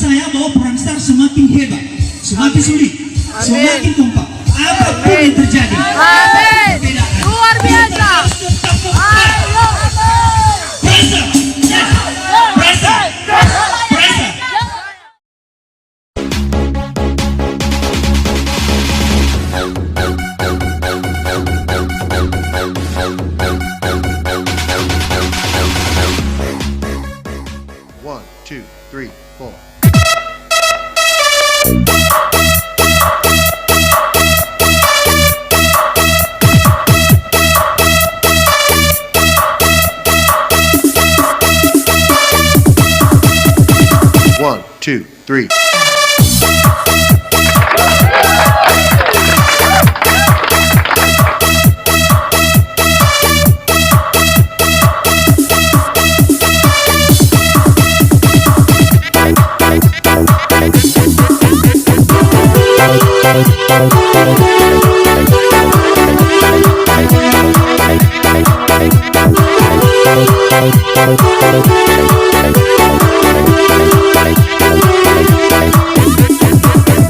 saya bahwa Peran Star semakin hebat, semakin sulit, semakin kompak. Apapun yang terjadi, Luar biasa. Ayo, One, two, three, four. One, two, three.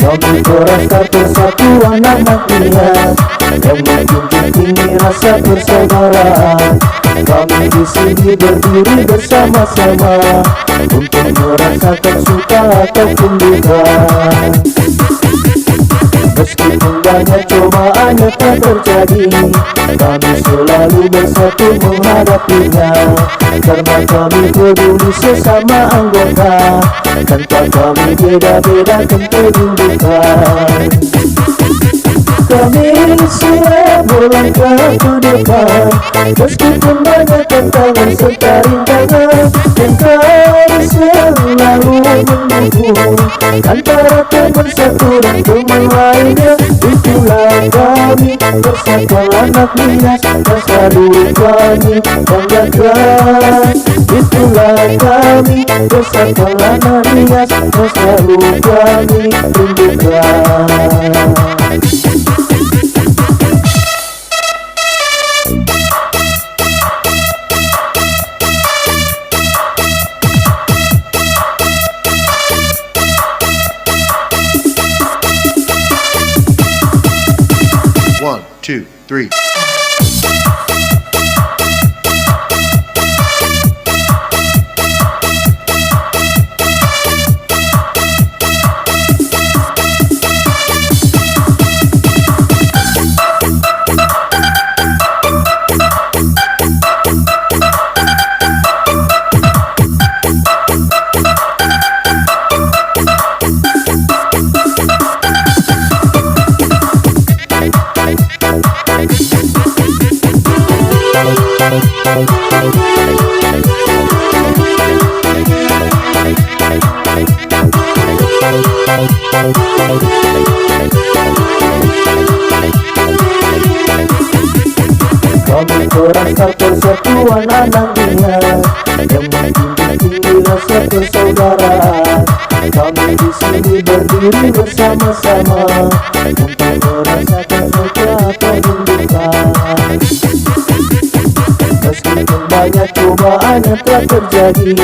Kami berasa persatuan anak lihat yang menjunjung tinggi rasa persaudaraan. Kami di sini berdiri bersama-sama untuk merasakan suka ataupun duka. Meskipun banyak cobaan yang telah terjadi, kami selalu bersatu menghadapinya. Karena kami peduli sesama anggota, tanpa kami beda-bedakan kedudukan. Kami siap melangkah ke depan, meskipun banyak tantangan serta rintangan, dan kami selalu mendukung antara teman satu dan teman lainnya. Itulah kami Persatuan Anak Nias yang selalu kami banggakan. Itulah kami Persatuan Anak Nias yang selalu kami rindukan. One, two, three. Kami merasa persatuan anak nias yang menjunjung tinggi rasa persaudaraan. Kami di sini berdiri bersama-sama untuk merasakan suka ataupun duka. Meskipun banyak cobaan yang telah terjadi,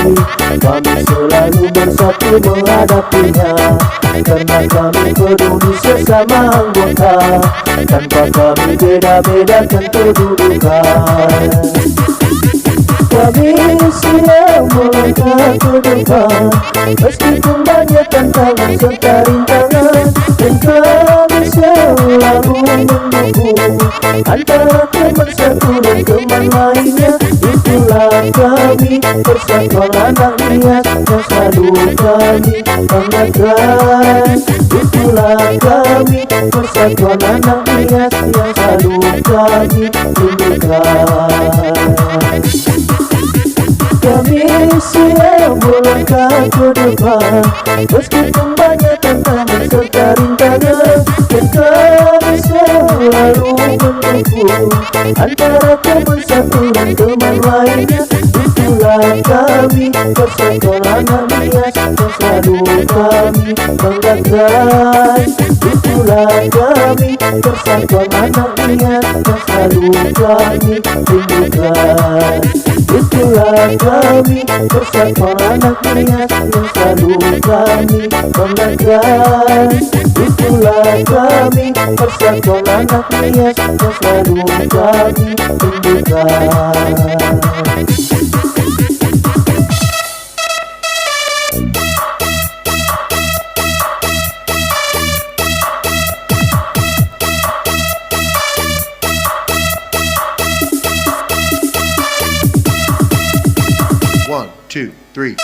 kami selalu bersatu menghadapinya. Karena kami peduli sesama anggota, tanpa kami beda-bedakan kedudukan. Kami siap melangkah ke depan, meskipun banyak tantangan serta rintangan, dan kami selalu mendukung antara teman satu dan teman lainnya. Itulah kami Persatuan Anak Nias yang selalu kami banggakan. Itulah kami Persatuan Anak Nias yang selalu kami rindukan. Kami siap melangkah ke depan, meskipun banyak tantangan serta rintangan, dan kami selalu mendukung antara teman satu dan teman lainnya. Itulah Itulah kami, persatuan anak Nias yang selalu kami banggakan. Itulah kami, persatuan anak Nias yang selalu kami rindukan. Itulah kami, persatuan anak Nias yang selalu kami banggakan. Itulah kami, persatuan anak Nias yang selalu kami rindukan. One, two, three.